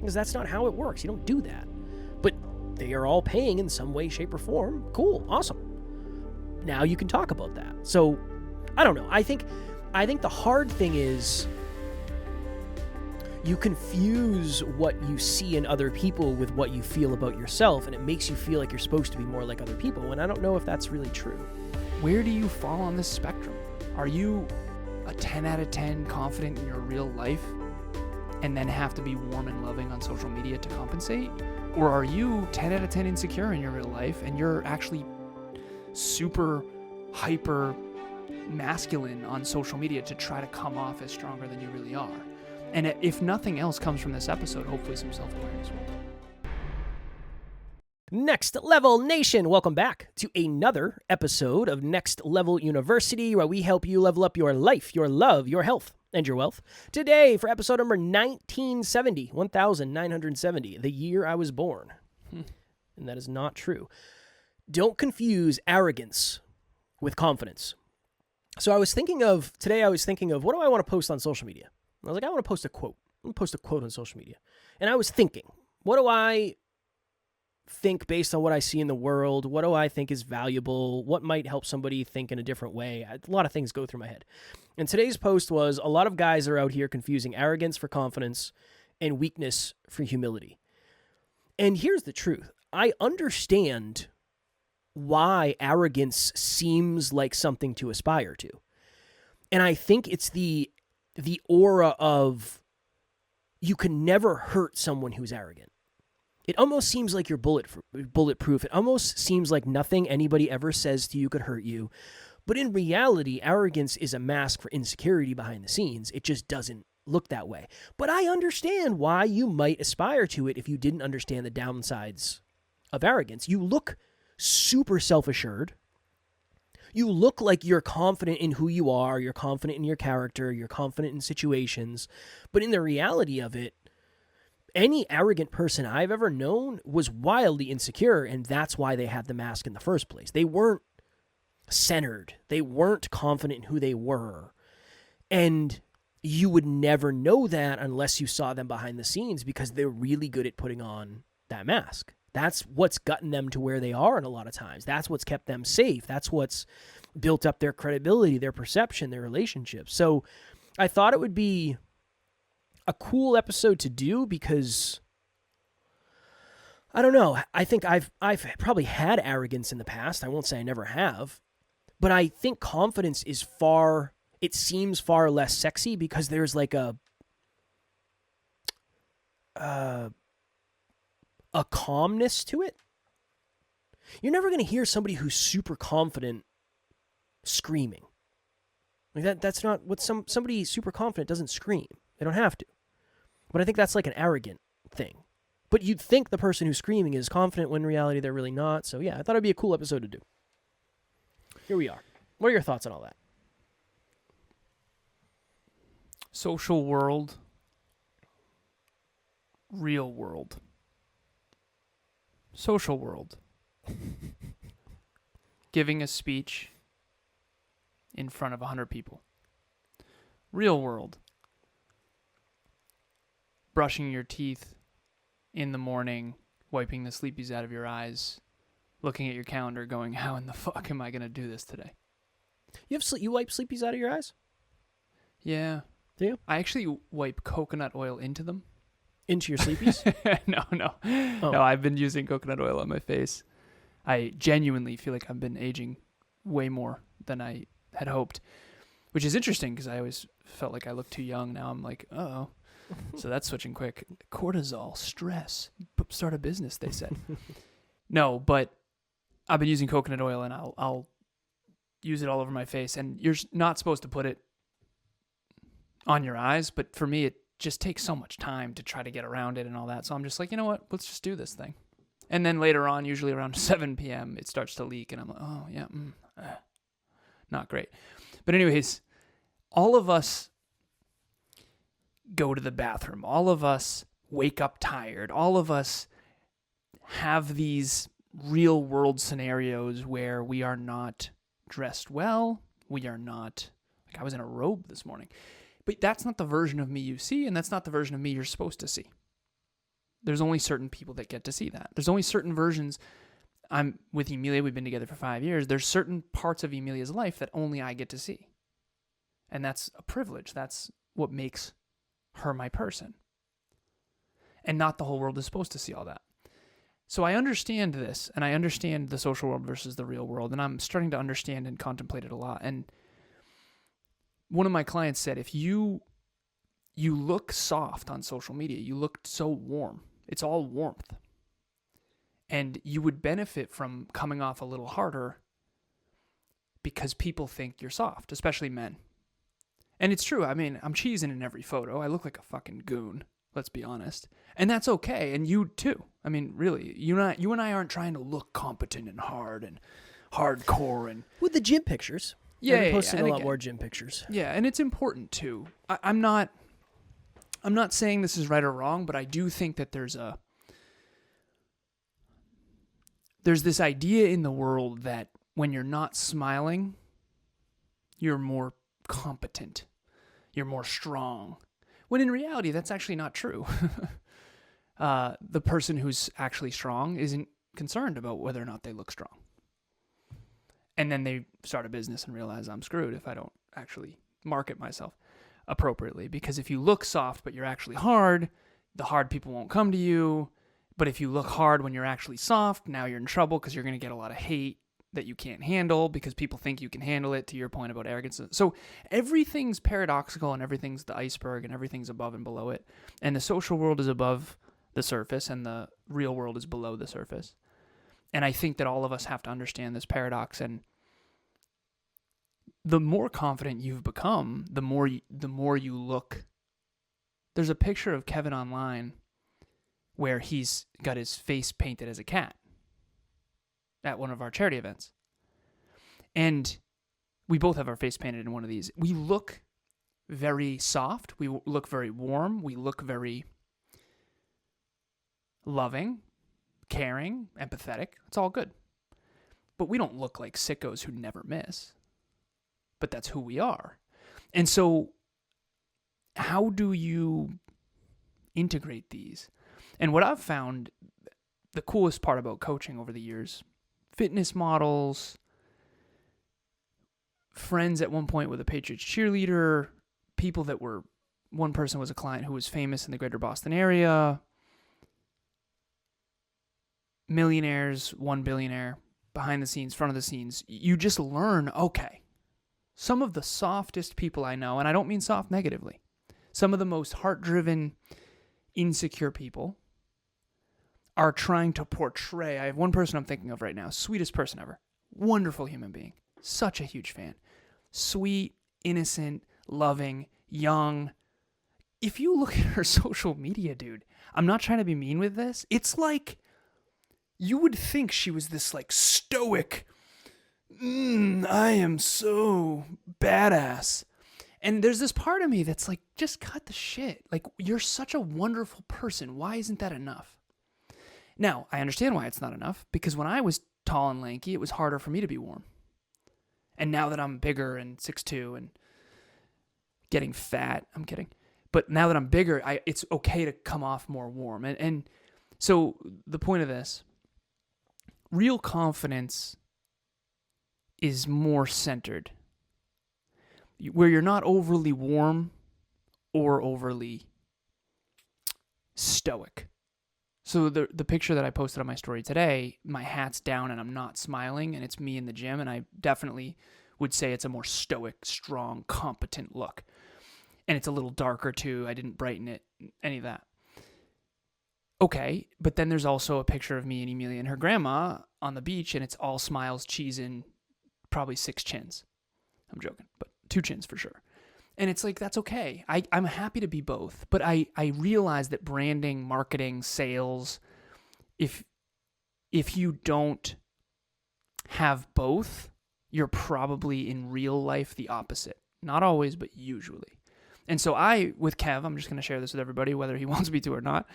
Because that's not how it works. You don't do that. But they are all paying in some way, shape, or form. Cool. Awesome. Now you can talk about that. So, I don't know. I think the hard thing is you confuse what you see in other people with what you feel about yourself, and it makes you feel like you're supposed to be more like other people, and I don't know if that's really true. Where do you fall on this spectrum? Are you a 10 out of 10 confident in your real life and then have to be warm and loving on social media to compensate? Or are you 10 out of 10 insecure in your real life and you're actually super hyper masculine on social media to try to come off as stronger than you really are? And if nothing else comes from this episode, hopefully some self-awareness will. Next Level Nation, welcome back to another episode of Next Level University, where we help you level up your life, your love, your health, and your wealth. Today, for episode number 1970, the year I was born. And that is not true. Don't confuse arrogance with confidence. So today I was thinking of, what do I want to post on social media? I was like, I want to post a quote. I'm going to post a quote on social media. And I was thinking, what do I think based on what I see in the world? What do I think is valuable? What might help somebody think in a different way? A lot of things go through my head. And today's post was, a lot of guys are out here confusing arrogance for confidence and weakness for humility. And here's the truth. I understand why arrogance seems like something to aspire to. And I think it's the aura of, you can never hurt someone who's arrogant. It almost seems like you're bulletproof. It almost seems like nothing anybody ever says to you could hurt you. But in reality, arrogance is a mask for insecurity behind the scenes. It just doesn't look that way. But I understand why you might aspire to it if you didn't understand the downsides of arrogance. You look super self-assured. You look like you're confident in who you are, you're confident in your character, you're confident in situations. But in the reality of it, any arrogant person I've ever known was wildly insecure, and that's why they had the mask in the first place. They weren't centered. They weren't confident in who they were. And you would never know that unless you saw them behind the scenes, because they're really good at putting on that mask. That's what's gotten them to where they are, and a lot of times. That's what's kept them safe. That's what's built up their credibility, their perception, their relationships. So I thought it would be a cool episode to do because, I don't know, I think I've probably had arrogance in the past. I won't say I never have. But I think confidence is it seems far less sexy because there's like a calmness to it. You're never going to hear somebody who's super confident screaming. Like that's not what somebody super confident doesn't scream. They don't have to. But I think that's like an arrogant thing. But you'd think the person who's screaming is confident when in reality they're really not. So yeah, I thought it'd be a cool episode to do. Here we are. What are your thoughts on all that? Social world, real world. Social world. Giving a speech in front of 100 people. Real world. Brushing your teeth in the morning, wiping the sleepies out of your eyes, looking at your calendar going, how in the fuck am I going to do this today? You wipe sleepies out of your eyes? Yeah. Do you? I actually wipe coconut oil into them. Into your sleepies? No. Oh. No, I've been using coconut oil on my face. I genuinely feel like I've been aging way more than I had hoped, which is interesting because I always felt like I looked too young. Now I'm like, uh-oh. So that's switching quick. Cortisol, stress, start a business, they said. No, but I've been using coconut oil and I'll use it all over my face. And you're not supposed to put it on your eyes, but for me, it just takes so much time to try to get around it and all that. So I'm just like, you know what? Let's just do this thing. And then later on, usually around 7 p.m., it starts to leak. And I'm like, oh, yeah, not great. But anyways, all of us go to the bathroom. All of us wake up tired. All of us have these real world scenarios where we are not dressed well. We are not, like I was in a robe this morning. But that's not the version of me you see, and that's not the version of me you're supposed to see. there's only certain people that get to see that. There's only certain versions. I'm with Emilia. We've been together for 5 years. There's certain parts of Emilia's life that only I get to see. And that's a privilege. That's what makes her my person. And not the whole world is supposed to see all that. So I understand this, and I understand the social world versus the real world, and I'm starting to understand and contemplate it a lot. And one of my clients said, if you look soft on social media, you look so warm. It's all warmth. And you would benefit from coming off a little harder because people think you're soft, especially men. And it's true. I mean, I'm cheesing in every photo. I look like a fucking goon, let's be honest. And that's okay. And you too. I mean, really, you and I aren't trying to look competent and hard and hardcore and with the gym pictures. Yeah, We're posting a lot again, more gym pictures. Yeah, and it's important too. I'm not saying this is right or wrong, but I do think that there's this idea in the world that when you're not smiling, you're more competent, you're more strong. When in reality, that's actually not true. The person who's actually strong isn't concerned about whether or not they look strong. And then they start a business and realize I'm screwed if I don't actually market myself appropriately. Because if you look soft but you're actually hard, the hard people won't come to you. But if you look hard when you're actually soft, now you're in trouble because you're going to get a lot of hate that you can't handle because people think you can handle it, to your point about arrogance. So everything's paradoxical and everything's the iceberg and everything's above and below it. And the social world is above the surface and the real world is below the surface. And I think that all of us have to understand this paradox. And the more confident you've become, the more you look. There's a picture of Kevin online where he's got his face painted as a cat at one of our charity events. And we both have our face painted in one of these. We look very soft. We look very warm. We look very loving, caring, empathetic. It's all good. But we don't look like sickos who never miss. But that's who we are. And so how do you integrate these? And what I've found, the coolest part about coaching over the years, fitness models, friends at one point with a Patriots cheerleader, people that were, one person was a client who was famous in the greater Boston area, millionaires, one billionaire, behind the scenes, front of the scenes. You just learn, okay, some of the softest people I know, and I don't mean soft negatively, some of the most heart-driven, insecure people are trying to portray. I have one person I'm thinking of right now, sweetest person ever, wonderful human being, such a huge fan, sweet, innocent, loving, young. If you look at her social media, dude, I'm not trying to be mean with this. It's like you would think she was this like stoic, I am so badass. And there's this part of me that's like, just cut the shit. Like, you're such a wonderful person. Why isn't that enough? Now, I understand why it's not enough, because when I was tall and lanky, it was harder for me to be warm. And now that I'm bigger and 6'2" and getting fat, I'm kidding. But now that I'm bigger, it's okay to come off more warm. And so the point of this, real confidence is more centered, where you're not overly warm or overly stoic. So the picture that I posted on my story today, my hat's down and I'm not smiling, and it's me in the gym, and I definitely would say it's a more stoic, strong, competent look. And it's a little darker too. I didn't brighten it, any of that. Okay, but then there's also a picture of me and Emilia and her grandma on the beach, and it's all smiles, cheese, and probably 6 chins. I'm joking, but 2 chins for sure. And it's like, that's okay. I'm happy to be both. But I realize that branding, marketing, sales, if you don't have both, you're probably in real life the opposite. Not always, but usually. And so with Kev, I'm just going to share this with everybody, whether he wants me to or not.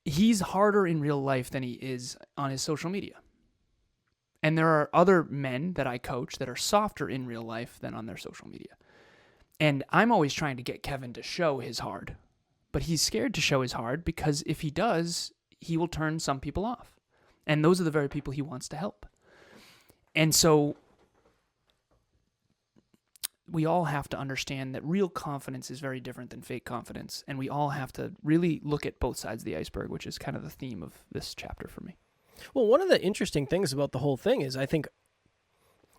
He's harder in real life than he is on his social media. And there are other men that I coach that are softer in real life than on their social media. And I'm always trying to get Kevin to show his hard, but he's scared to show his heart because if he does, he will turn some people off. And those are the very people he wants to help. And so we all have to understand that real confidence is very different than fake confidence. And we all have to really look at both sides of the iceberg, which is kind of the theme of this chapter for me. Well, one of the interesting things about the whole thing is I think,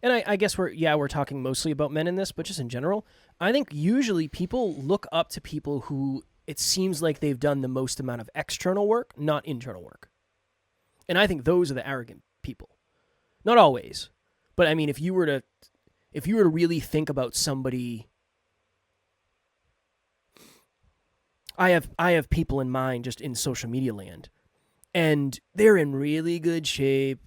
and I guess we're talking mostly about men in this, but just in general, I think usually people look up to people who it seems like they've done the most amount of external work, not internal work. And I think those are the arrogant people. Not always, but I mean, if you were to really think about somebody, I have people in mind just in social media land, and they're in really good shape,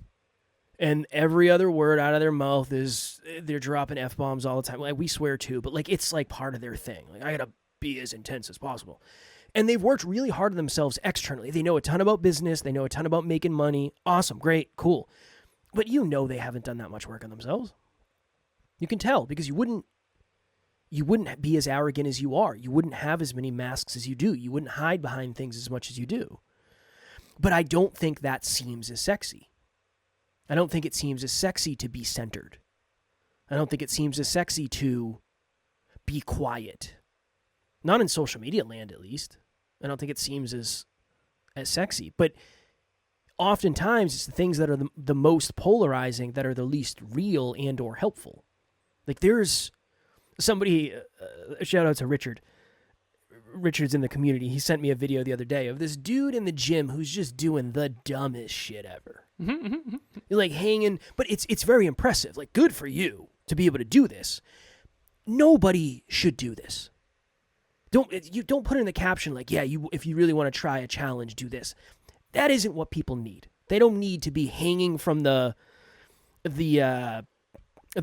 and every other word out of their mouth is they're dropping F-bombs all the time. Like, we swear too, but like it's like part of their thing. Like, I gotta be as intense as possible. And they've worked really hard on themselves externally. They know a ton about business. They know a ton about making money. Awesome, great, cool. But you know they haven't done that much work on themselves. You can tell because you wouldn't be as arrogant as you are. You wouldn't have as many masks as you do. You wouldn't hide behind things as much as you do. But I don't think that seems as sexy. I don't think it seems as sexy to be centered. I don't think it seems as sexy to be quiet. Not in social media land, at least. I don't think it seems as sexy. But oftentimes, it's the things that are the most polarizing that are the least real and or helpful. Like, there's somebody, shout out to Richard. Richard's in the community. He sent me a video the other day of this dude in the gym who's just doing the dumbest shit ever. Like hanging, but it's very impressive. Like, good for you to be able to do this. Nobody should do this. Don't put in the caption like, yeah, if you really want to try a challenge, do this. That isn't what people need. They don't need to be hanging from the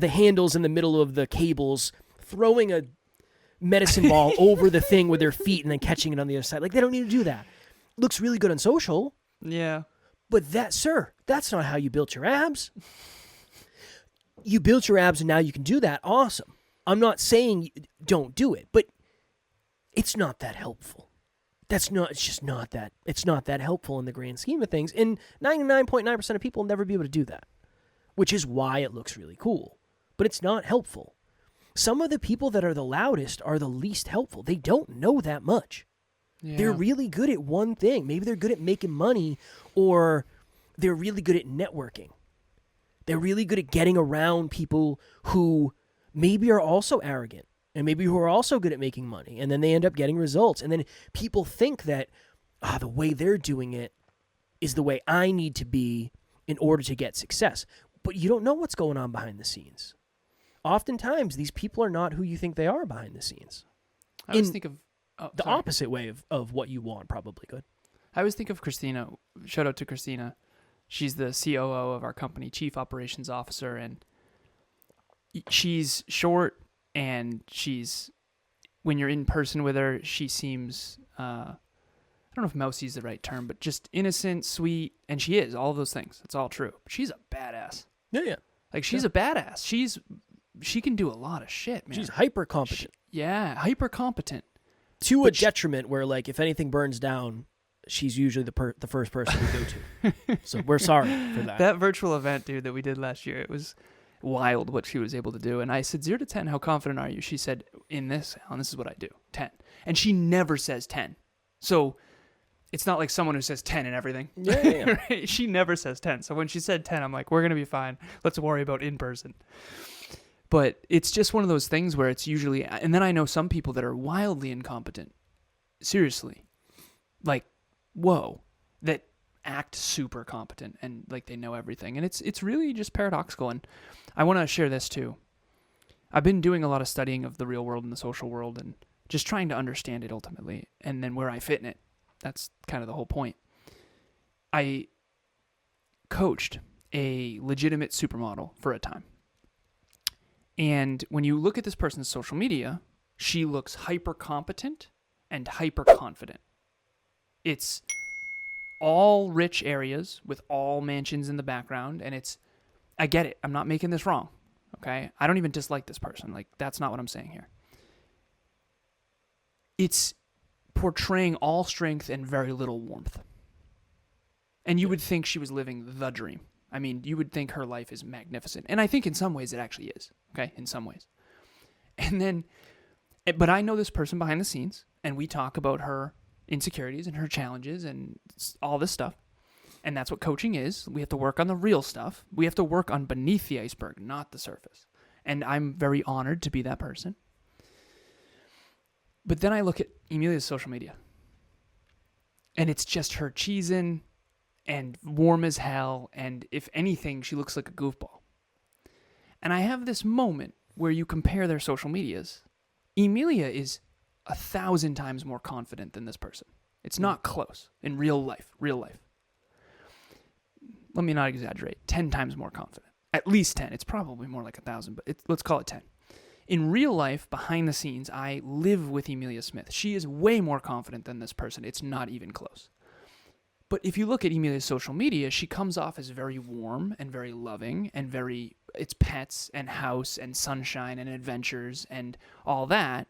handles in the middle of the cables, throwing a medicine ball over the thing with their feet and then catching it on the other side. Like, they don't need to do that. Looks really good on social. Yeah. But that's not how you built your abs. You built your abs and now you can do that. Awesome. I'm not saying don't do it, but it's not that helpful. It's not that helpful in the grand scheme of things. And 99.9% of people will never be able to do that, which is why it looks really cool. But it's not helpful. Some of the people that are the loudest are the least helpful. They don't know that much. Yeah. They're really good at one thing. Maybe they're good at making money, or they're really good at networking. They're really good at getting around people who maybe are also arrogant and maybe who are also good at making money. And then they end up getting results. And then people think that the way they're doing it is the way I need to be in order to get success. But you don't know what's going on behind the scenes. Oftentimes, these people are not who you think they are behind the scenes. I always think of the opposite way of what you want, probably good. I always think of Christina. Shout out to Christina. She's the COO of our company, Chief Operations Officer, and she's short, and when you're in person with her, she seems, I don't know if mousy is the right term, but just innocent, sweet, and she is, all of those things. It's all true. She's a badass. Yeah. Like, she's a badass. She can do a lot of shit, man. She's hyper competent. Hyper competent. To a detriment where, like, if anything burns down, she's usually the first person we go to. So we're sorry for that. That virtual event, dude, that we did last year, it was wild what she was able to do. And I said, 0 to 10, how confident are you? She said, in this, Alan, this is what I do, 10. And she never says 10. So it's not like someone who says 10 and everything. Yeah. Right? She never says 10. So when she said 10, I'm like, we're going to be fine. Let's worry about in person. But it's just one of those things where it's usually, and then I know some people that are wildly incompetent. Seriously. Like, whoa. That act super competent and like they know everything. And it's really just paradoxical. And I want to share this too. I've been doing a lot of studying of the real world and the social world and just trying to understand it ultimately. And then where I fit in it. That's kind of the whole point. I coached a legitimate supermodel for a time. And when you look at this person's social media, she looks hyper competent and hyper confident. It's all rich areas with all mansions in the background. And I get it. I'm not making this wrong. Okay. I don't even dislike this person. Like, that's not what I'm saying here. It's portraying all strength and very little warmth. And you would think she was living the dream. I mean, you would think her life is magnificent. And I think in some ways it actually is, okay? In some ways. And then, but I know this person behind the scenes, and we talk about her insecurities and her challenges and all this stuff. And that's what coaching is. We have to work on the real stuff. We have to work on beneath the iceberg, not the surface. And I'm very honored to be that person. But then I look at Emilia's social media. And it's just her cheesing and warm as hell. And if anything, she looks like a goofball. And I have this moment where you compare their social medias. Emilia is 1,000 times more confident than this person. It's not close in real life. Let me not exaggerate. 10 times more confident. At least 10. It's probably more like 1,000, but let's call it 10. In real life, behind the scenes, I live with Emilia Smith. She is way more confident than this person. It's not even close. But if you look at Emilia's social media, she comes off as very warm and very loving and it's pets and house and sunshine and adventures and all that.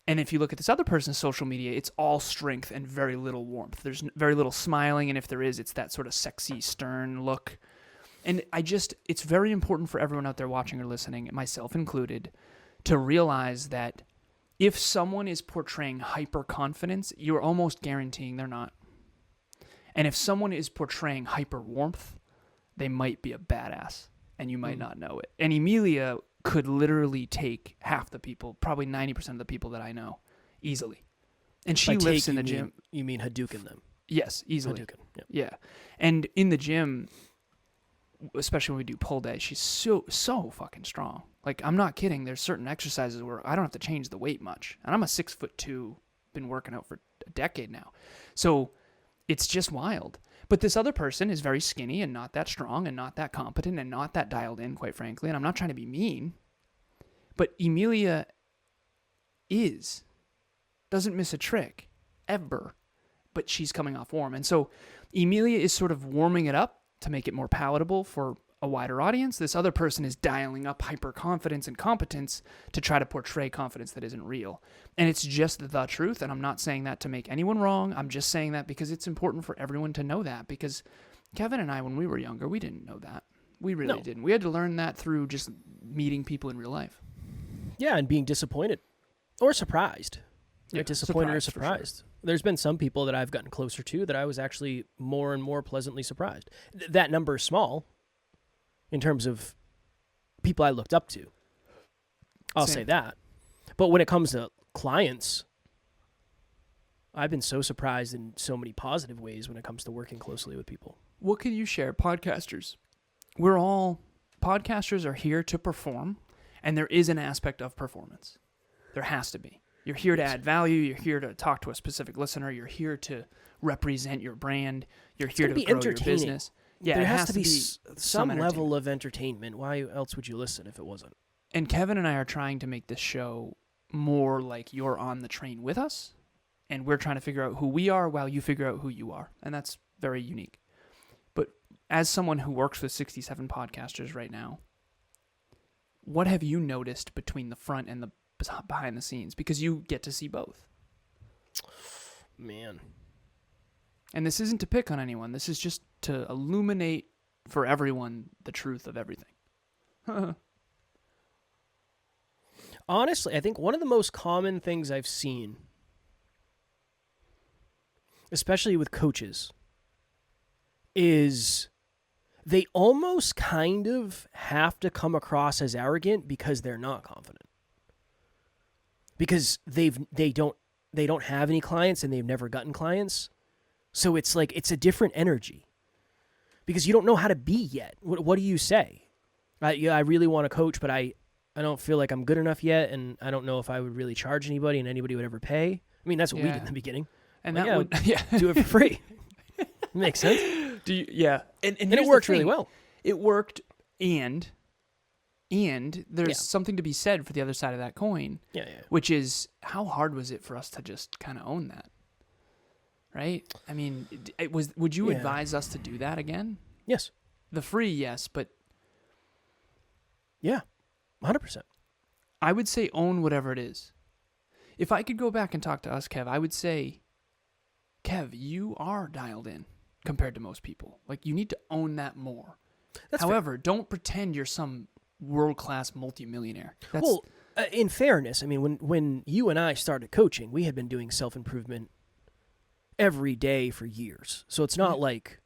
And if you look at this other person's social media, it's all strength and very little warmth. There's very little smiling, and if there is, it's that sort of sexy, stern look. And it's very important for everyone out there watching or listening, myself included, to realize that if someone is portraying hyper-confidence, you're almost guaranteeing they're not. And if someone is portraying hyper-warmth, they might be a badass, and you might not know it. And Emilia could literally take half the people, probably 90% of the people that I know, easily. And she lifts in the gym. You mean Hadouken them? Yes, easily. Hadouken, yep. Yeah. And in the gym, especially when we do pull day, she's so fucking strong. Like, I'm not kidding. There's certain exercises where I don't have to change the weight much. And I'm a 6'2", been working out for a decade now. So it's just wild. But this other person is very skinny and not that strong and not that competent and not that dialed in, quite frankly. And I'm not trying to be mean. But Emilia doesn't miss a trick, ever. But she's coming off warm. And so Emilia is sort of warming it up to make it more palatable for a wider audience. This other person is dialing up hyper-confidence and competence to try to portray confidence that isn't real. And it's just the truth, and I'm not saying that to make anyone wrong. I'm just saying that because it's important for everyone to know that, because Kevin and I, when we were younger, we didn't know that. We really didn't. We had to learn that through just meeting people in real life. Yeah, and being disappointed or surprised. Yeah, disappointed or surprised. Sure. There's been some people that I've gotten closer to that I was actually more and more pleasantly surprised. That number is small in terms of people I looked up to. I'll say that. But when it comes to clients, I've been so surprised in so many positive ways when it comes to working closely with people. What can you share? Podcasters. Podcasters are here to perform, and there is an aspect of performance. There has to be. You're here to add value. You're here to talk to a specific listener. You're here to represent your brand. You're here to grow your business. Yeah, there has to be some level of entertainment. Why else would you listen if it wasn't? And Kevin and I are trying to make this show more like you're on the train with us, and we're trying to figure out who we are while you figure out who you are. And that's very unique. But as someone who works with 67 podcasters right now, what have you noticed between the front and the behind the scenes? Because you get to see both. Man. And this isn't to pick on anyone. This is just to illuminate for everyone the truth of everything. Honestly, I think one of the most common things I've seen, especially with coaches, is they almost kind of have to come across as arrogant because they're not confident. Because they don't have any clients and they've never gotten clients. So it's like it's a different energy. Because you don't know how to be yet. What do you say? I really want to coach, but I don't feel like I'm good enough yet, and I don't know if I would really charge anybody and anybody would ever pay. I mean, that's what we did in the beginning. And like, that would do it for free. Makes sense. And it worked really well. It worked, and there's something to be said for the other side of that coin. Yeah. Which is, how hard was it for us to just kind of own that? Right? I mean, would you advise us to do that again? Yes. The free, yes, but... Yeah, 100%. I would say own whatever it is. if I could go back and talk to us, Kev, I would say, Kev, you are dialed in compared to most people. Like, you need to own that more. However, don't pretend you're some world-class multimillionaire. Well, in fairness, I mean, when you and I started coaching, we had been doing self-improvement every day for years. So it's not like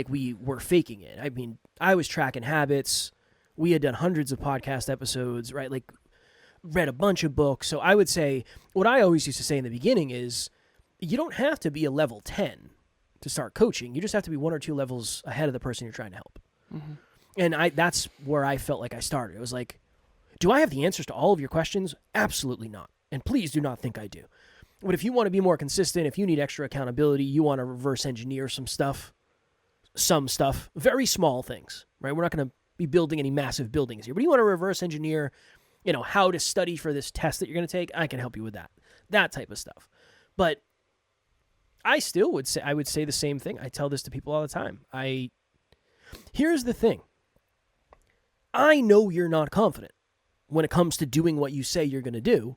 we were faking it. I mean, I was tracking habits. We had done hundreds of podcast episodes, right? Like, read a bunch of books. So I would say, what I always used to say in the beginning is, you don't have to be a level 10 to start coaching. You just have to be 1 or 2 levels ahead of the person you're trying to help. Mm-hmm. And that's where I felt like I started. It was like, do I have the answers to all of your questions? Absolutely not. And please do not think I do. But if you want to be more consistent, if you need extra accountability, you want to reverse engineer some stuff, very small things, right? We're not going to be building any massive buildings here, but you want to reverse engineer, how to study for this test that you're going to take, I can help you with that type of stuff. But I still would say the same thing. I tell this to people all the time. Here's the thing. I know you're not confident when it comes to doing what you say you're going to do.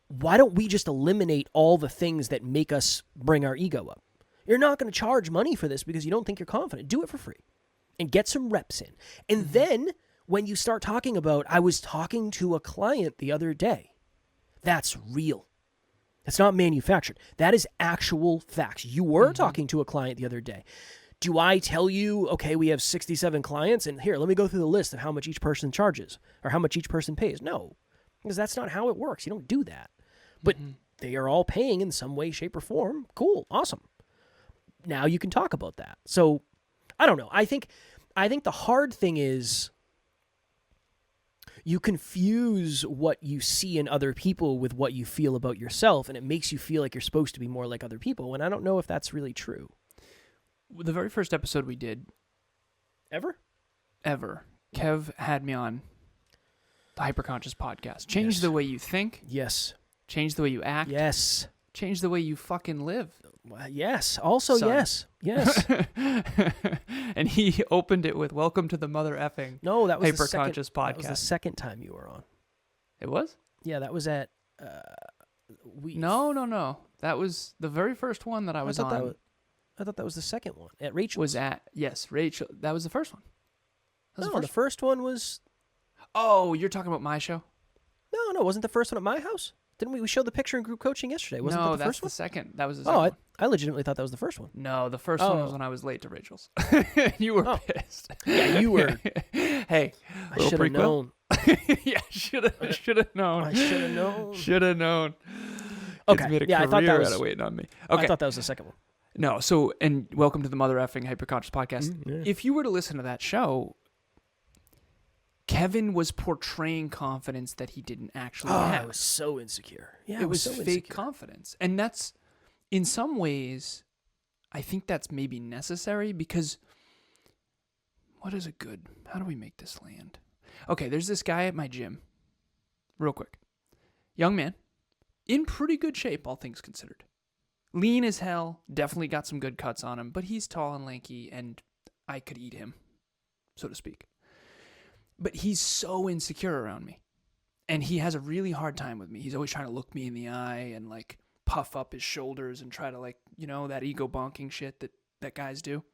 Why don't we just eliminate all the things that make us bring our ego up? You're not going to charge money for this because you don't think you're confident. Do it for free and get some reps in. And then when you start talking about, I was talking to a client the other day, that's real. It's not manufactured. That is actual facts. You were talking to a client the other day. Do I tell you, okay, we have 67 clients, and here, let me go through the list of how much each person charges or how much each person pays? No, because that's not how it works. You don't do that. But they are all paying in some way, shape, or form. Cool. Awesome. Now you can talk about that. So, I don't know. I think the hard thing is you confuse what you see in other people with what you feel about yourself, and it makes you feel like you're supposed to be more like other people, and I don't know if that's really true. The very first episode we did... Ever, Kev had me on the Hyperconscious podcast. Change the way you think. Yes. Change the way you act. Yes. Change the way you fucking live. Yes. Also, son. Yes. And he opened it with, welcome to the mother effing Hyperconscious podcast. That was the second time you were on. It was? Yeah, that was at... No. That was the very first one that I was on. I thought that was the second one. At Rachel's. Yes, Rachel. That was the first one. The first one was... Oh, you're talking about my show? No. Wasn't the first one at my house? Didn't we show the picture in group coaching yesterday? Wasn't that the first one? The second. That was the second one. I legitimately thought that was the first one. No, the first one was when I was late to Rachel's. You were pissed. Yeah, you were. Hey, I should have known. Yeah, should have known. I should have known. Should have known. Okay. It's made a career out of waiting on me. Okay. I thought that was the second one. No, and welcome to the Mother Effing Hyperconscious podcast. Yeah. If you were to listen to that show, Kevin was portraying confidence that he didn't actually have. I was so insecure. Yeah, it was so fake insecure. confidence. And that's, in some ways, I think that's maybe necessary because how do we make this land? Okay, there's this guy at my gym, real quick. Young man, in pretty good shape, all things considered. Lean as hell, definitely got some good cuts on him, but he's tall and lanky, and I could eat him, so to speak. But he's so insecure around me, and he has a really hard time with me. He's always trying to look me in the eye and, like, puff up his shoulders and try to, like, that ego bonking shit that guys do.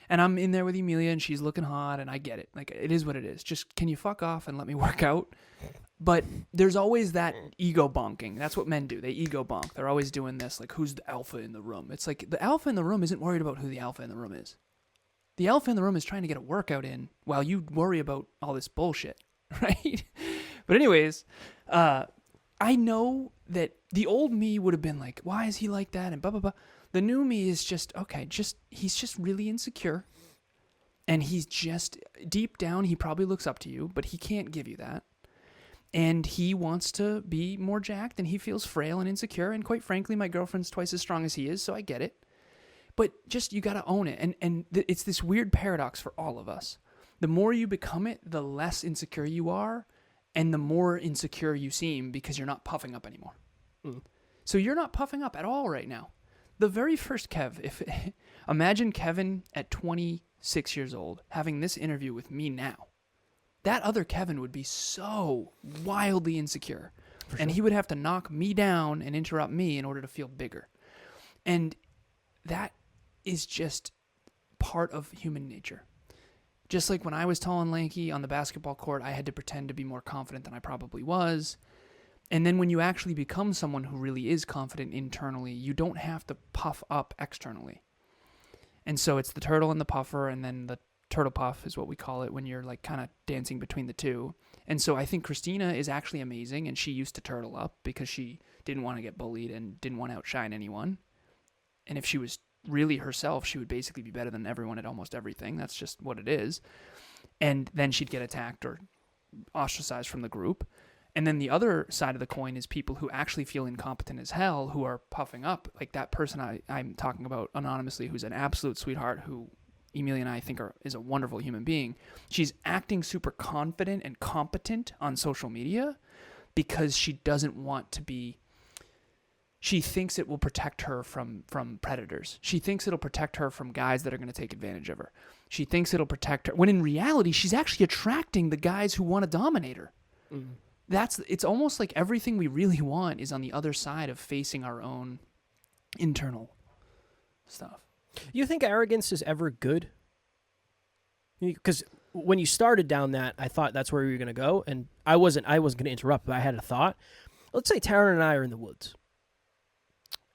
And I'm in there with Emilia, and she's looking hot, and I get it. Like, it is what it is. Just, can you fuck off and let me work out? But there's always that ego bonking. That's what men do. They ego bonk. They're always doing this, like, who's the alpha in the room? It's like the alpha in the room isn't worried about who the alpha in the room is. The alpha in the room is trying to get a workout in while you worry about all this bullshit, right? But anyways, I know that the old me would have been like, why is he like that? And blah, blah, blah. The new me is just, okay, he's just really insecure. And he's just, deep down, he probably looks up to you, but he can't give you that. And he wants to be more jacked, and he feels frail and insecure. And quite frankly, my girlfriend's twice as strong as he is, so I get it. But just, you got to own it. And it's this weird paradox for all of us. The more you become it, the less insecure you are, and the more insecure you seem because you're not puffing up anymore. So you're not puffing up at all right now. The very first Kev, imagine Kevin at 26 years old having this interview with me now. That other Kevin would be so wildly insecure. And he would have to knock me down and interrupt me in order to feel bigger. And that is just part of human nature. Just like when I was tall and lanky on the basketball court, I had to pretend to be more confident than I probably was. And then when you actually become someone who really is confident internally, you don't have to puff up externally. And so it's the turtle and the puffer, and then the turtle puff is what we call it when you're like kind of dancing between the two. And so I think Christina is actually amazing, and she used to turtle up because she didn't want to get bullied and didn't want to outshine anyone. And if she was really herself, she would basically be better than everyone at almost everything. That's just what it is. And then she'd get attacked or ostracized from the group. And then the other side of the coin is people who actually feel incompetent as hell, who are puffing up. Like that person I'm talking about anonymously, who's an absolute sweetheart, who Emilia and I think is a wonderful human being. She's acting super confident and competent on social media because she doesn't want to be... She thinks it will protect her from predators. She thinks it'll protect her from guys that are going to take advantage of her. She thinks it'll protect her, when in reality, she's actually attracting the guys who want to dominate her. Mm. It's almost like everything we really want is on the other side of facing our own internal stuff. You think arrogance is ever good? Because when you started down that, I thought that's where you were going to go, and I wasn't going to interrupt, but I had a thought. Let's say Taryn and I are in the woods,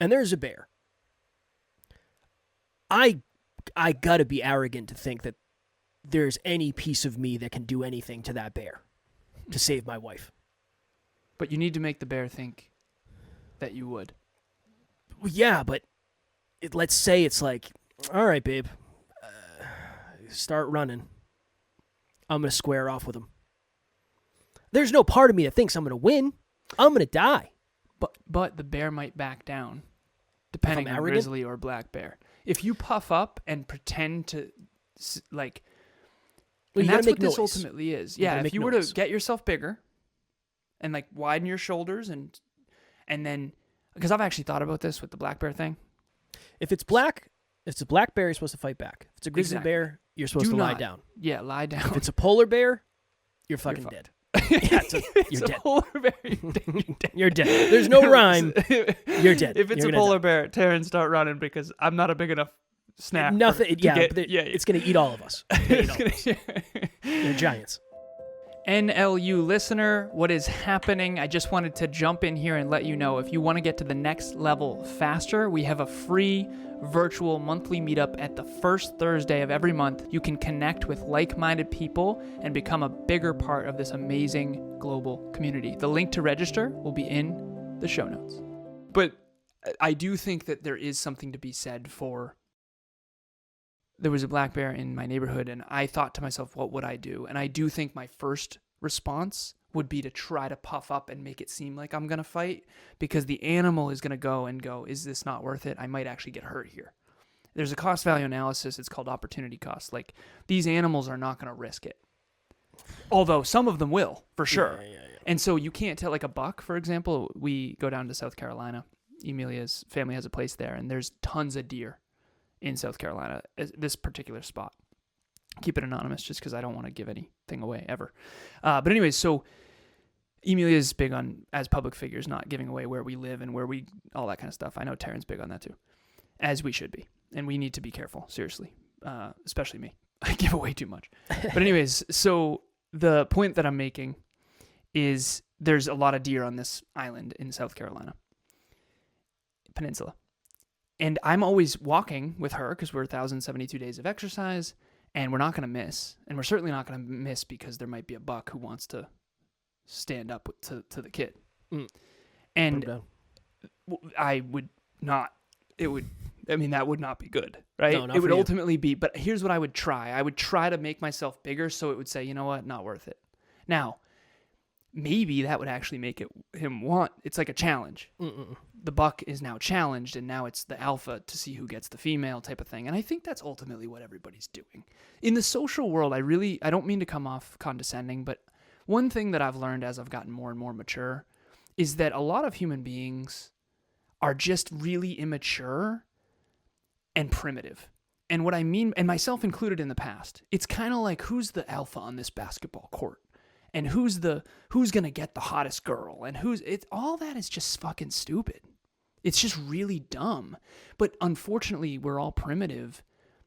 and there's a bear. I gotta be arrogant to think that there's any piece of me that can do anything to that bear to save my wife. But you need to make the bear think that you would. Well, yeah, but let's say it's like, all right, babe, start running. I'm going to square off with him. There's no part of me that thinks I'm going to win. I'm going to die. But the bear might back down, depending on grizzly or black bear. If you puff up and pretend to, like... Well, and that's what this ultimately is. Yeah, if you were to get yourself bigger and like widen your shoulders and then, because I've actually thought about this with the black bear thing. If it's a black bear, you're supposed to fight back. If it's a grizzly bear, you're supposed to lie down. Yeah, lie down. If it's a polar bear, you're fucking dead. Yeah, you're dead. A polar bear, you're dead. You're dead. There's no rhyme. You're dead. If it's a polar bear, Taryn, start running because I'm not a big enough snap. Nothing. It's going to eat all of us. They're giants. NLU listener, what is happening? I just wanted to jump in here and let you know, if you want to get to the next level faster, we have a free virtual monthly meetup at the first Thursday of every month. You can connect with like-minded people and become a bigger part of this amazing global community. The link to register will be in the show notes. But I do think that there is something to be said for... There was a black bear in my neighborhood, and I thought to myself, what would I do? And I do think my first response would be to try to puff up and make it seem like I'm going to fight, because the animal is going to go, is this not worth it? I might actually get hurt here. There's a cost value analysis. It's called opportunity cost. Like, these animals are not going to risk it. Although some of them will, for sure. Yeah. And so you can't tell, like a buck, for example, we go down to South Carolina. Emilia's family has a place there, and there's tons of deer in South Carolina, this particular spot. Keep it anonymous just because I don't want to give anything away ever. But anyways, so Emilia is big on, as public figures, not giving away where we live and all that kind of stuff. I know Taryn's big on that too, as we should be. And we need to be careful, seriously, especially me. I give away too much. But anyways, so the point that I'm making is there's a lot of deer on this island in South Carolina Peninsula. And I'm always walking with her because we're 1,072 days of exercise, and we're not going to miss. And we're certainly not going to miss because there might be a buck who wants to stand up to the kid. Mm. And I would not, that would not be good, right? No, it would ultimately be, but here's what I would try. I would try to make myself bigger so it would say, you know what, not worth it. Now, maybe that would actually make him want, it's like a challenge. Mm-mm. The buck is now challenged, and now it's the alpha to see who gets the female type of thing. And I think that's ultimately what everybody's doing. In the social world, I don't mean to come off condescending, but one thing that I've learned as I've gotten more and more mature is that a lot of human beings are just really immature and primitive. And what I mean, and myself included in the past, it's kind of like, who's the alpha on this basketball court? and who's going to get the hottest girl, and all that is just fucking stupid. It's just really dumb. But unfortunately, we're all primitive,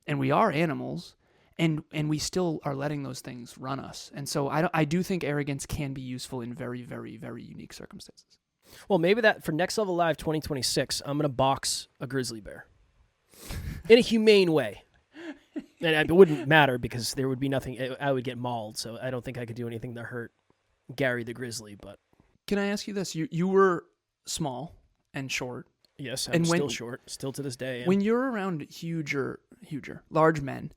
and we are animals, and we still are letting those things run us. And so I do think arrogance can be useful in very, very, very unique circumstances. Well, maybe that for Next Level Live 2026, I'm going to box a grizzly bear in a humane way. And it wouldn't matter because there would be nothing. I would get mauled, so I don't think I could do anything to hurt Gary the grizzly. But can I ask you this? You were small and short. Yes, I'm still short, still to this day. When you're around large men,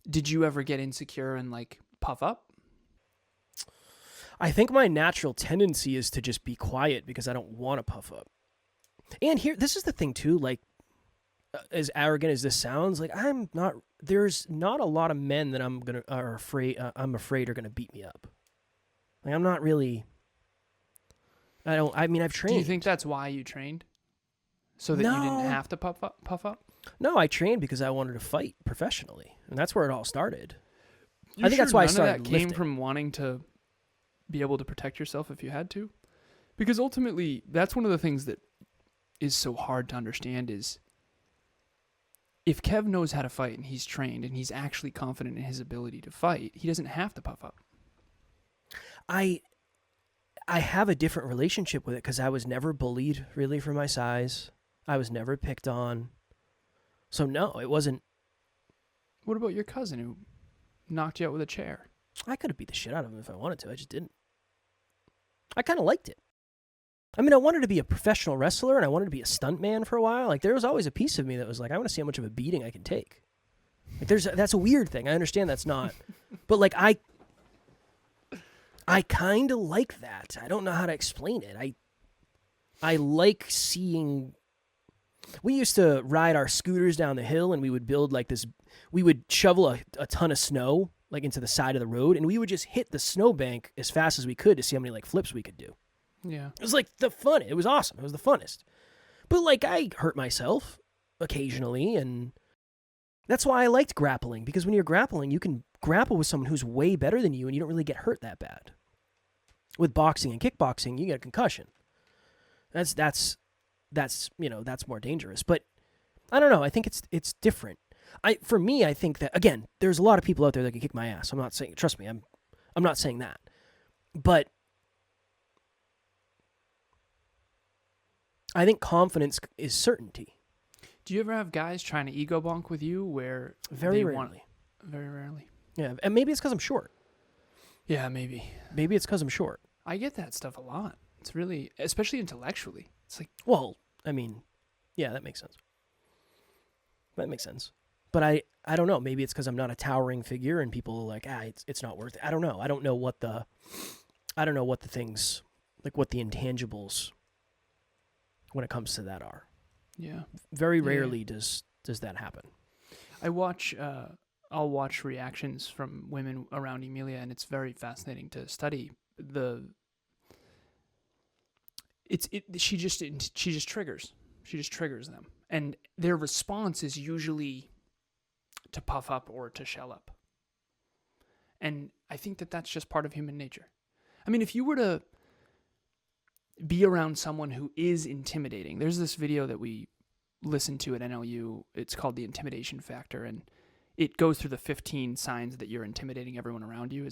did you ever get insecure and like puff up? I think my natural tendency is to just be quiet because I don't want to puff up. And this is the thing too, like, as arrogant as this sounds, like there's not a lot of men that I'm afraid are gonna beat me up. Like I'm not really. I've trained. Do you think that's why you trained? So that you didn't have to puff up? No, I trained because I wanted to fight professionally, and that's where it all started. I think that's why I started lifting. Came from wanting to be able to protect yourself if you had to, because ultimately that's one of the things that is so hard to understand is if Kev knows how to fight and he's trained and he's actually confident in his ability to fight, he doesn't have to puff up. I have a different relationship with it because I was never bullied really for my size. I was never picked on. So no, it wasn't. What about your cousin who knocked you out with a chair? I could have beat the shit out of him if I wanted to. I just didn't. I kind of liked it. I mean, I wanted to be a professional wrestler and I wanted to be a stuntman for a while. Like there was always a piece of me that was like, I want to see how much of a beating I can take. Like that's a weird thing. I understand that's not, but like I kind of like that. I don't know how to explain it. I like seeing. We used to ride our scooters down the hill and we would build like this. We would shovel a ton of snow like into the side of the road and we would just hit the snowbank as fast as we could to see how many like flips we could do. Yeah. It was like it was awesome. It was the funnest. But like I hurt myself occasionally and that's why I liked grappling because when you're grappling, you can grapple with someone who's way better than you and you don't really get hurt that bad. With boxing and kickboxing, you get a concussion. That's more dangerous. But I don't know. I think it's different. For me, I think that again, there's a lot of people out there that can kick my ass. I'm not saying. Trust me, I'm not saying that. But I think confidence is certainty. Do you ever have guys trying to ego bonk with you where very rarely? Very rarely. Yeah, and maybe it's because I'm short. Yeah, maybe. Maybe it's because I'm short. I get that stuff a lot. It's really, especially intellectually. It's like, well, I mean, yeah, that makes sense. That makes sense. But I don't know. Maybe it's because I'm not a towering figure, and people are like, it's not worth it. I don't know. I don't know what the things, like what the intangibles, when it comes to that are. Yeah. Very rarely does that happen. I'll watch reactions from women around Emilia, and it's very fascinating to study she just triggers them, and their response is usually to puff up or to shell up. And I think that that's just part of human nature. I mean, if you were to be around someone who is intimidating, there's this video that we listened to at NLU. It's called The Intimidation Factor, and it goes through the 15 signs that you're intimidating everyone around you.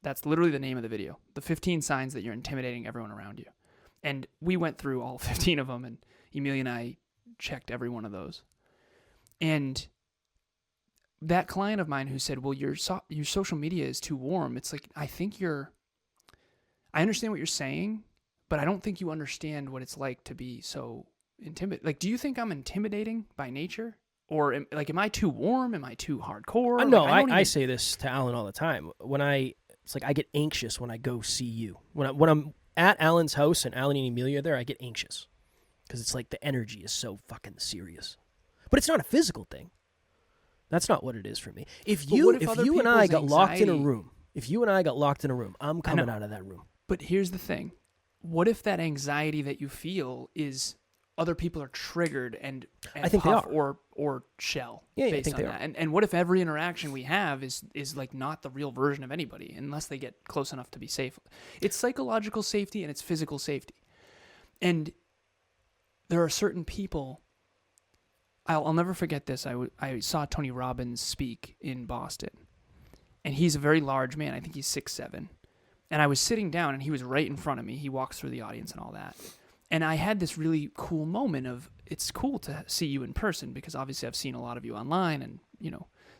That's literally the name of the video. The 15 signs that you're intimidating everyone around you. And we went through all 15 of them, and Emilia and I checked every one of those. And that client of mine who said, well, your social media is too warm. It's like, I understand what you're saying, but I don't think you understand what it's like to be so intimidating. Like, do you think I'm intimidating by nature? Or am I too warm? Am I too hardcore? No, I say this to Alan all the time. It's like I get anxious when I go see you. When I'm at Alan's house and Alan and Emilia are there, I get anxious because it's like the energy is so fucking serious. But it's not a physical thing. That's not what it is for me. If you and I got locked in a room, I'm coming out of that room. But here's the thing. What if that anxiety that you feel is other people are triggered and I think they puff are. or shell Yeah, I based think on they that. are. And what if every interaction we have is like not the real version of anybody unless they get close enough to be safe? It's psychological safety and it's physical safety. And there are certain people. I'll never forget this. I saw Tony Robbins speak in Boston, and he's a very large man. I think he's 6'7". And I was sitting down, and he was right in front of me. He walks through the audience and all that. And I had this really cool moment of, it's cool to see you in person, because obviously I've seen a lot of you online and,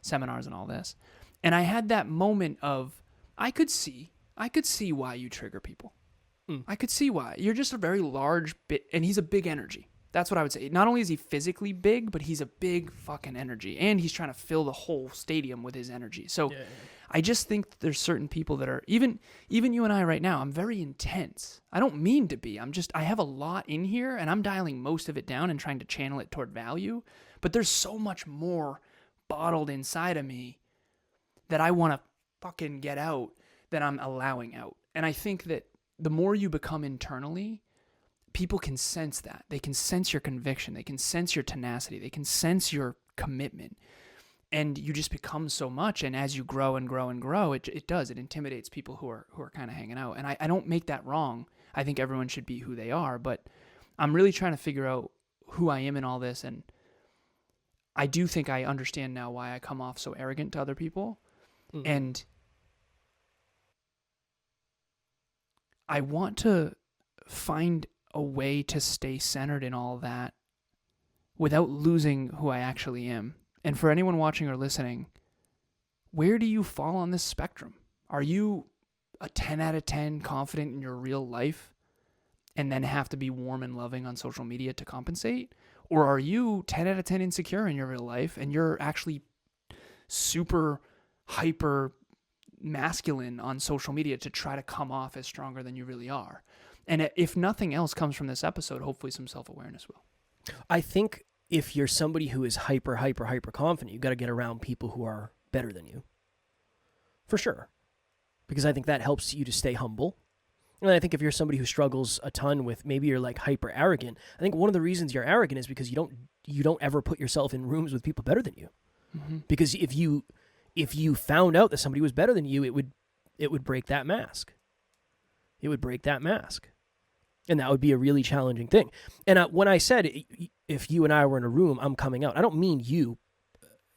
seminars and all this. And I had that moment of, I could see why you trigger people. I could see why. You're just a very large bit, and he's a big energy. That's what I would say. Not only is he physically big, but he's a big fucking energy. And he's trying to fill the whole stadium with his energy. So I just think that there's certain people that are, even you and I right now, I'm very intense. I don't mean to be. I have a lot in here, and I'm dialing most of it down and trying to channel it toward value. But there's so much more bottled inside of me that I want to fucking get out than I'm allowing out. And I think that the more you become internally, people can sense that. They can sense your conviction. They can sense your tenacity. They can sense your commitment. And you just become so much. And as you grow and grow and grow, it intimidates people who are kind of hanging out. And I don't make that wrong. I think everyone should be who they are. But I'm really trying to figure out who I am in all this. And I do think I understand now why I come off so arrogant to other people. Mm-hmm. And I want to find a way to stay centered in all that without losing who I actually am. And for anyone watching or listening, where do you fall on this spectrum? Are you a 10 out of 10 confident in your real life and then have to be warm and loving on social media to compensate? Or are you 10 out of 10 insecure in your real life and you're actually super hyper masculine on social media to try to come off as stronger than you really are? And if nothing else comes from this episode, hopefully some self-awareness will. I think if you're somebody who is hyper confident, you've got to get around people who are better than you. For sure. Because I think that helps you to stay humble. And I think if you're somebody who struggles a ton with, maybe you're like hyper arrogant, I think one of the reasons you're arrogant is because you don't ever put yourself in rooms with people better than you. Mm-hmm. Because if you found out that somebody was better than you, it would break that mask. It would break that mask. And that would be a really challenging thing. And when I said, if you and I were in a room, I'm coming out, I don't mean you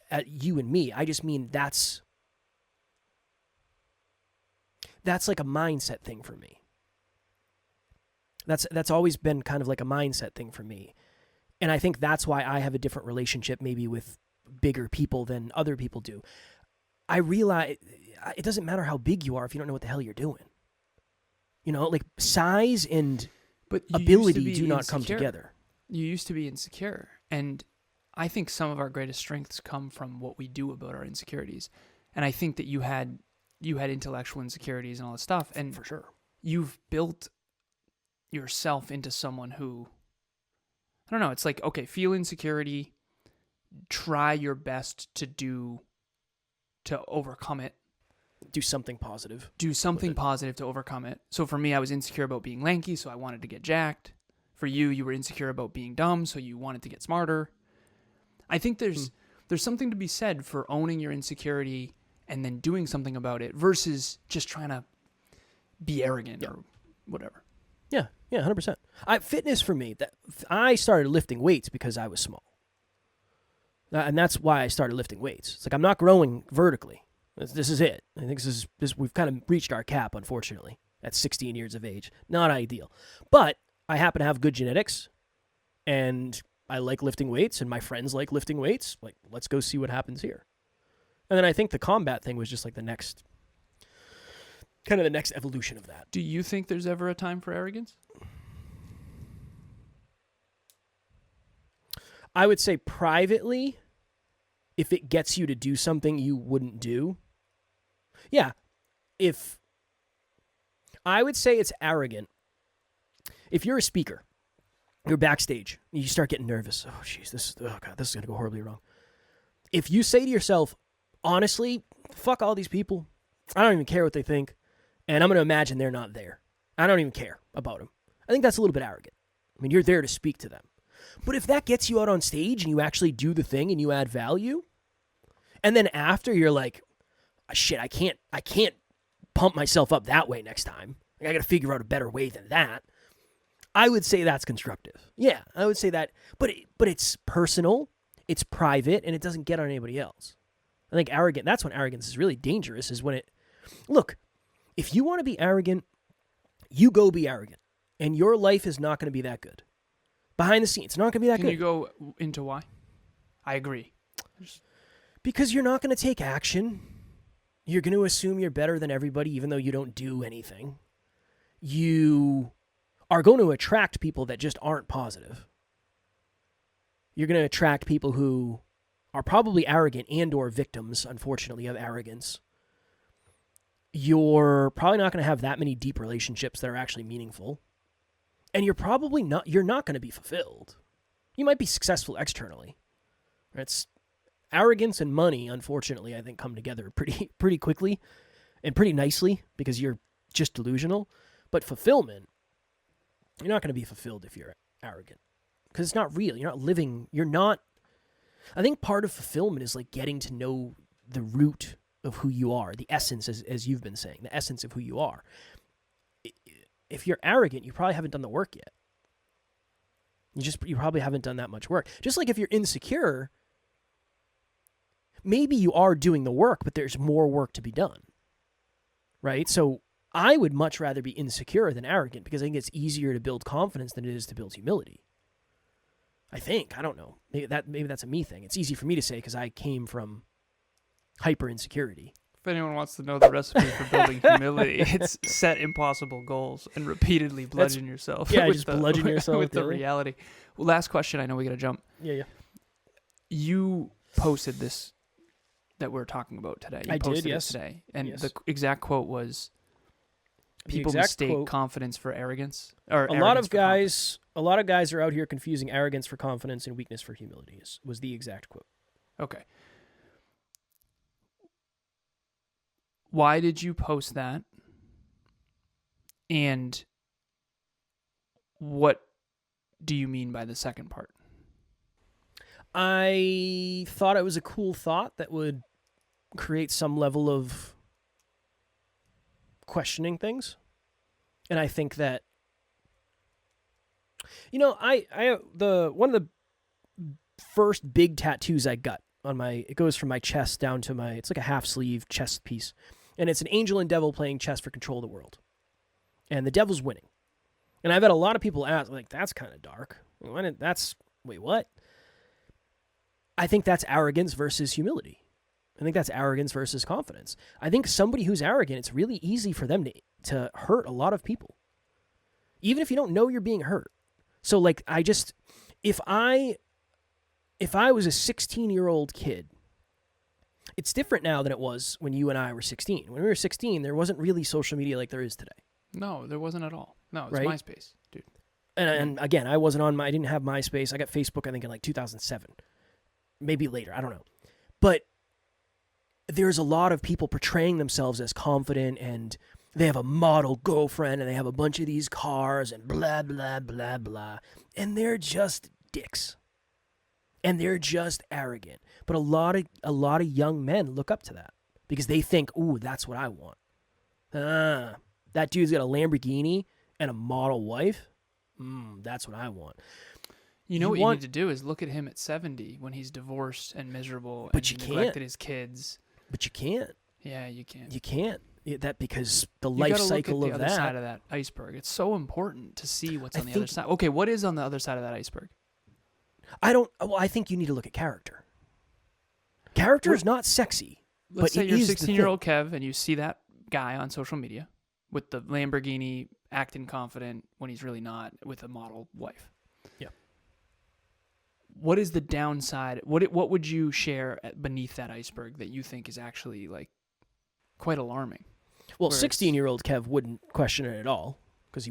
and me. I just mean that's like a mindset thing for me. That's always been kind of like a mindset thing for me. And I think that's why I have a different relationship maybe with bigger people than other people do. I realize it doesn't matter how big you are if you don't know what the hell you're doing. Like size and ability do not come together. You used to be insecure. And I think some of our greatest strengths come from what we do about our insecurities. And I think that you had intellectual insecurities and all that stuff. And for sure, you've built yourself into someone who, I don't know, it's like, okay, feel insecurity, try your best to overcome it. Do something positive. Do something positive to overcome it. So for me, I was insecure about being lanky, so I wanted to get jacked. For you, you were insecure about being dumb, so you wanted to get smarter. I think there's something to be said for owning your insecurity and then doing something about it versus just trying to be arrogant or whatever. Yeah, 100%. Fitness for me, I started lifting weights because I was small. And that's why I started lifting weights. It's like I'm not growing vertically. This is it. I think this we've kind of reached our cap, unfortunately, at 16 years of age. Not ideal. But I happen to have good genetics, and I like lifting weights, and my friends like lifting weights. Like, let's go see what happens here. And then I think the combat thing was just like the next evolution of that. Do you think there's ever a time for arrogance? I would say privately, if it gets you to do something you wouldn't do. Yeah. I would say it's arrogant. If you're a speaker, you're backstage, you start getting nervous. Oh, jeez, this is going to go horribly wrong. If you say to yourself, honestly, fuck all these people. I don't even care what they think. And I'm going to imagine they're not there. I don't even care about them. I think that's a little bit arrogant. I mean, you're there to speak to them. But if that gets you out on stage and you actually do the thing and you add value, and then after you're like, shit, I can't pump myself up that way next time. I got to figure out a better way than that. I would say that's constructive. Yeah, I would say that. But it's personal, it's private, and it doesn't get on anybody else. I think that's when arrogance is really dangerous, is when it... Look, if you want to be arrogant, you go be arrogant. And your life is not going to be that good. Behind the scenes, it's not going to be that good. Can you go into why? I agree. Because you're not going to take action. You're going to assume you're better than everybody, even though you don't do anything. You are going to attract people that just aren't positive. You're going to attract people who are probably arrogant and or victims, unfortunately, of arrogance. You're probably not going to have that many deep relationships that are actually meaningful. And you're not going to be fulfilled. You might be successful externally. It's arrogance and money, unfortunately, I think come together pretty quickly and pretty nicely because you're just delusional. But fulfillment, you're not going to be fulfilled if you're arrogant because it's not real. You're not living. I think part of fulfillment is like getting to know the root of who you are, the essence, as you've been saying, the essence of who you are. If you're arrogant, you probably haven't done the work yet. You probably haven't done that much work. Just like if you're insecure, maybe you are doing the work, but there's more work to be done. Right? So I would much rather be insecure than arrogant because I think it's easier to build confidence than it is to build humility. I think. I don't know. Maybe that's a me thing. It's easy for me to say because I came from hyper insecurity. If anyone wants to know the recipe for building humility, it's set impossible goals and repeatedly bludgeon yourself. Yeah, just bludgeon yourself with the reality. Well, last question. I know we got to jump. Yeah. You posted this that we're talking about today. You posted it today. And the exact quote was, people mistake confidence for arrogance. Or a lot of guys are out here confusing arrogance for confidence and weakness for humility, was the exact quote. Okay. Why did you post that? And what do you mean by the second part? I thought it was a cool thought that would create some level of questioning things. And I think that, one of the first big tattoos I got it goes from my chest down to it's like a half sleeve chest piece. And it's an angel and devil playing chess for control of the world. And the devil's winning. And I've had a lot of people ask, like, that's kind of dark. Wait, what? I think that's arrogance versus humility. I think that's arrogance versus confidence. I think somebody who's arrogant, it's really easy for them to hurt a lot of people. Even if you don't know you're being hurt. So, like, if I was a 16-year-old kid, it's different now than it was when you and I were 16. When we were 16, there wasn't really social media like there is today. No, there wasn't at all. No, it's right? MySpace, dude. And again, I didn't have MySpace. I got Facebook, I think, in like 2007. Maybe later, I don't know. But there's a lot of people portraying themselves as confident, and they have a model girlfriend, and they have a bunch of these cars, and blah, blah, blah, blah. And they're just dicks. And they're just arrogant. But a lot of young men look up to that because they think, ooh, that's what I want. That dude's got a Lamborghini and a model wife. That's what I want. You know what you need to do is look at him at 70 when he's divorced and miserable and neglected his kids. But you can't. Yeah, you can't. You can't. Because the life cycle of that. You got to look at the other side of that iceberg. It's so important to see what's on the other side. Okay, what is on the other side of that iceberg? I think you need to look at character. Character is not sexy. Let's say you're 16-year-old Kev and you see that guy on social media with the Lamborghini acting confident when he's really not, with a model wife. Yeah. What is the downside? What would you share beneath that iceberg that you think is actually like quite alarming? Well, 16-year-old Kev wouldn't question it at all because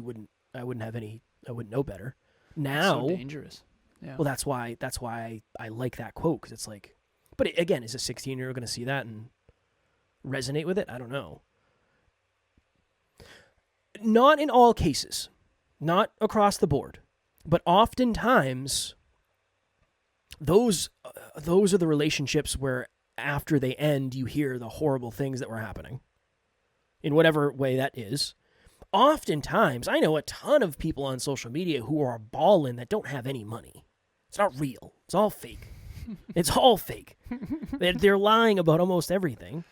I wouldn't know better. Now, it's so dangerous. Yeah. Well, that's why I like that quote, because it's like, but again, is a 16-year-old going to see that and resonate with it? I don't know. Not in all cases, not across the board, but oftentimes those are the relationships where after they end, you hear the horrible things that were happening, in whatever way that is. Oftentimes, I know a ton of people on social media who are balling that don't have any money. It's not real. It's all fake. It's all fake. They're lying about almost everything.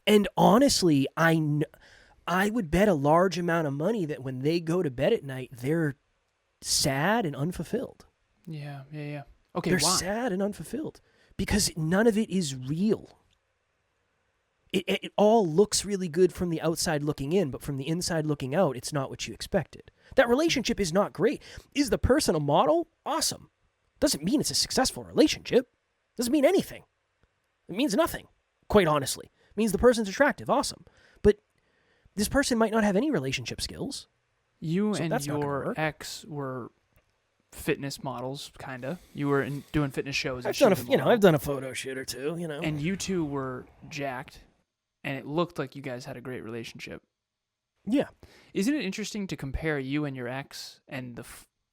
And honestly, I would bet a large amount of money that when they go to bed at night, they're sad and unfulfilled. Yeah. Okay, they're why? sad and unfulfilled because none of it is real. It all looks really good from the outside looking in, but from the inside looking out, it's not what you expected. That relationship is not great. Is the person a model? Awesome. Doesn't mean it's a successful relationship. Doesn't mean anything. It means nothing, quite honestly. It means the person's attractive. Awesome. But this person might not have any relationship skills. You So and that's not gonna your work. ex were fitness models, kind of. You were doing fitness shows. I've done a photo shoot or two, And you two were jacked, and it looked like you guys had a great relationship. Yeah. Isn't it interesting to compare you and your ex and the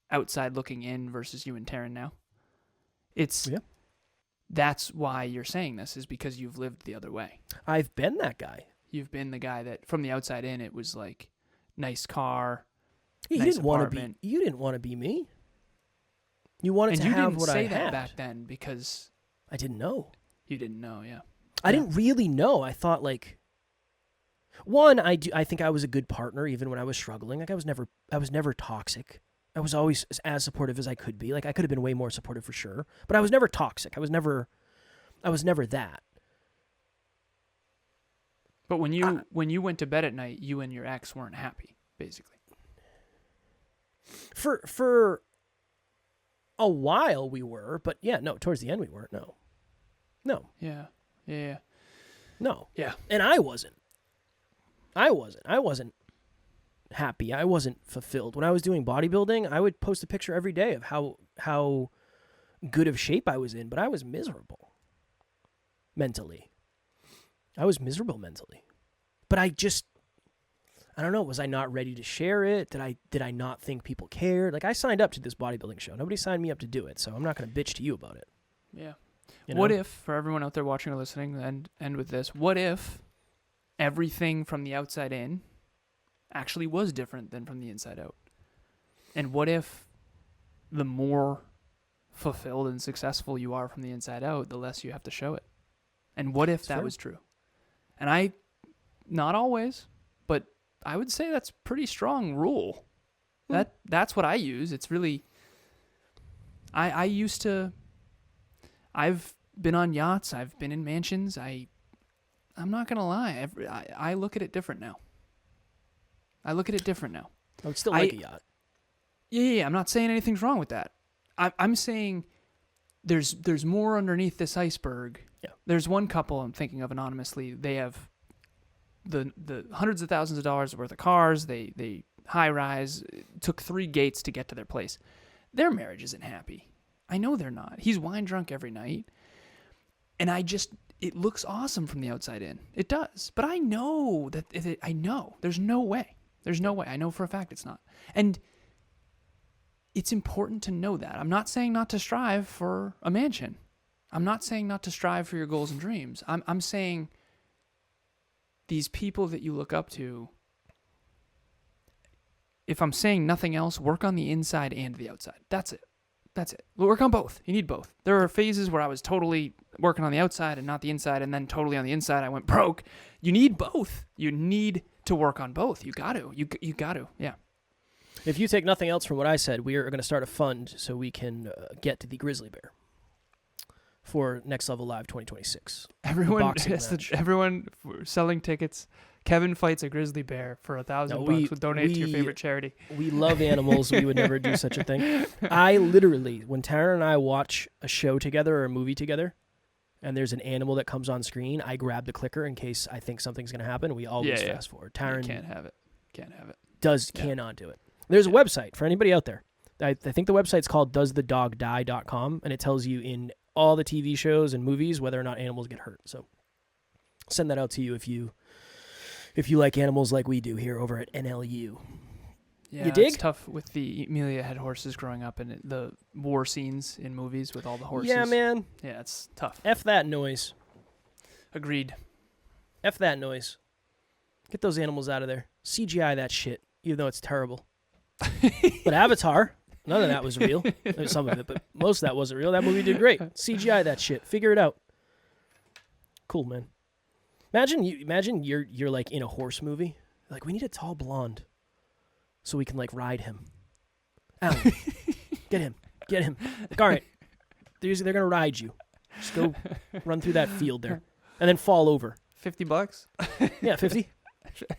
outside looking in versus you and Taryn now? That's why you're saying this, is because you've lived the other way. I've been that guy. You've been the guy that from the outside in, it was like nice car, You nice didn't want to apartment. be. You didn't want to be me. You wanted And to you have didn't what say I that had. back then because I didn't know. you didn't know, yeah. I didn't really know. I thought one, I think I was a good partner even when I was struggling. Like I was never toxic. I was always as supportive as I could be. Like I could have been way more supportive for sure, but I was never toxic. I was never that. But when you went to bed at night, you and your ex weren't happy, basically. For a while we were, but yeah, no, towards the end we weren't. No. Yeah. No. Yeah. And I wasn't happy. I wasn't fulfilled. When I was doing bodybuilding, I would post a picture every day of how good of shape I was in, but I was miserable mentally. But I don't know, was I not ready to share it? Did I not think people cared? Like I signed up to this bodybuilding show. Nobody signed me up to do it, so I'm not going to bitch to you about it. Yeah. You know? What if, for everyone out there watching or listening, and end with this, what if everything from the outside in actually was different than from the inside out? And what if the more fulfilled and successful you are from the inside out, the less you have to show it? And what if that was true? And not always, but I would say that's a pretty strong rule. That's what I use. It's really, I've been on yachts. I've been in mansions. I'm not going to lie. I look at it different now. I would still like a yacht. Yeah. I'm not saying anything's wrong with that. I'm saying there's more underneath this iceberg. Yeah. There's one couple I'm thinking of anonymously. They have the hundreds of thousands of dollars worth of cars. They high rise. It took 3 gates to get to their place. Their marriage isn't happy. I know they're not. He's wine drunk every night. And it looks awesome from the outside in. It does. But I know that I know. There's no way. I know for a fact it's not. And it's important to know that. I'm not saying not to strive for a mansion. I'm not saying not to strive for your goals and dreams. I'm saying these people that you look up to, if I'm saying nothing else, work on the inside and the outside. That's it. Work on both. You need both. There are phases where I was totally working on the outside and not the inside, and then totally on the inside I went broke. You need both. You need to work on both. You got to. You got to. Yeah. If you take nothing else from what I said, we are going to start a fund so we can get to the grizzly bear for Next Level Live 2026. Everyone selling tickets. Kevin fights a grizzly bear for $1,000. We'll donate to your favorite charity. We love animals. We would never do such a thing. I literally, when Tara and I watch a show together or a movie together, and there's an animal that comes on screen, I grab the clicker in case I think something's going to happen. We always fast forward. Tara can't have it. Cannot do it. There's a website for anybody out there. I think the website's called doesthedogdie.com, and it tells you in all the TV shows and movies whether or not animals get hurt. So send that out to you if you like animals like we do here over at NLU. Yeah, You dig? it's tough with the Emilia had horses growing up and the war scenes in movies with all the horses. Yeah, man. Yeah, it's tough. F that noise. Agreed. F that noise. Get those animals out of there. CGI that shit, even though it's terrible. But Avatar, none of that was real. Some of it, but most of that wasn't real. That movie did great. CGI that shit. Figure it out. Cool, man. Imagine you're like in a horse movie. Like, we need a tall blonde so we can like ride him. Alan, get him. Like, all right, they're gonna ride you. Just go run through that field there, and then fall over. $50? Yeah, 50.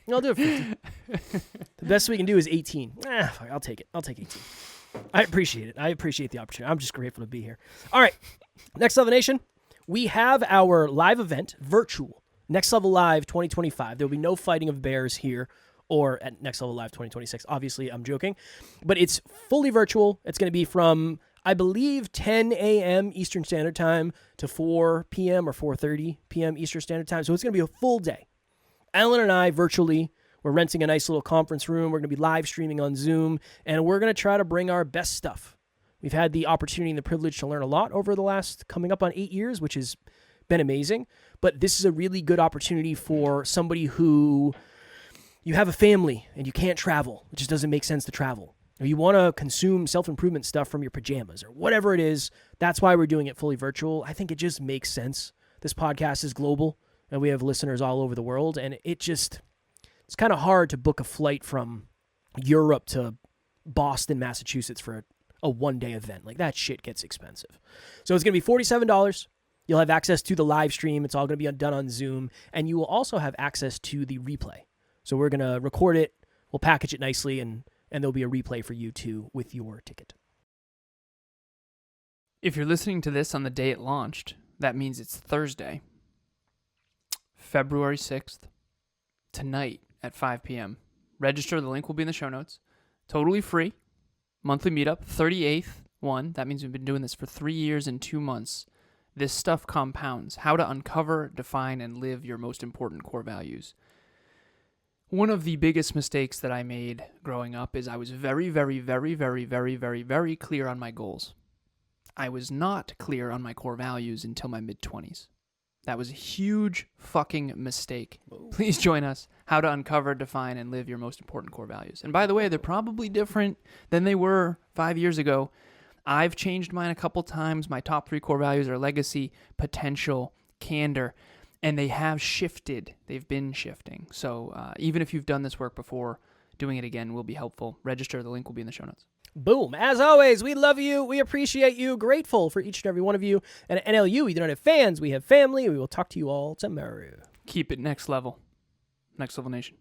I'll do it 50. The best we can do is 18. Fuck, I'll take it. I'll take 18. I appreciate it. I appreciate the opportunity. I'm just grateful to be here. All right, Next Level Nation, we have our live event, virtual, Next Level Live 2025. There will be no fighting of bears here or at Next Level Live 2026. Obviously, I'm joking. But it's fully virtual. It's going to be from, I believe, 10 a.m. Eastern Standard Time to 4 p.m. or 4:30 p.m. Eastern Standard Time. So it's going to be a full day. Alan and I, virtually, we're renting a nice little conference room. We're going to be live streaming on Zoom, and we're going to try to bring our best stuff. We've had the opportunity and the privilege to learn a lot over the last, coming up on 8 years, which has been amazing. But this is a really good opportunity for somebody who, you have a family and you can't travel. It just doesn't make sense to travel. Or you want to consume self-improvement stuff from your pajamas or whatever it is. That's why we're doing it fully virtual. I think it just makes sense. This podcast is global, and we have listeners all over the world, and it's kind of hard to book a flight from Europe to Boston, Massachusetts for a one-day event. Like, that shit gets expensive. So it's going to be $47. You'll have access to the live stream. It's all going to be done on Zoom, and you will also have access to the replay. So we're going to record it, we'll package it nicely, and there'll be a replay for you too with your ticket. If you're listening to this on the day it launched, that means it's Thursday, February 6th, tonight at 5 p.m. Register. The link will be in the show notes. Totally free. Monthly meetup. 38th one. That means we've been doing this for 3 years and 2 months. This stuff compounds. How to uncover, define, and live your most important core values. One of the biggest mistakes that I made growing up is I was very, very, very, very, very, very, very clear on my goals. I was not clear on my core values until my mid-20s. That was a huge fucking mistake. Whoa. Please join us. How to uncover, define, and live your most important core values. And by the way, they're probably different than they were 5 years ago. I've changed mine a couple times. My top 3 core values are legacy, potential, candor. And they have shifted. They've been shifting. So even if you've done this work before, doing it again will be helpful. Register. The link will be in the show notes. Boom. As always, we love you. We appreciate you. Grateful for each and every one of you. And at NLU, we do not have fans. We have family. We will talk to you all tomorrow. Keep it next level. Next Level Nation.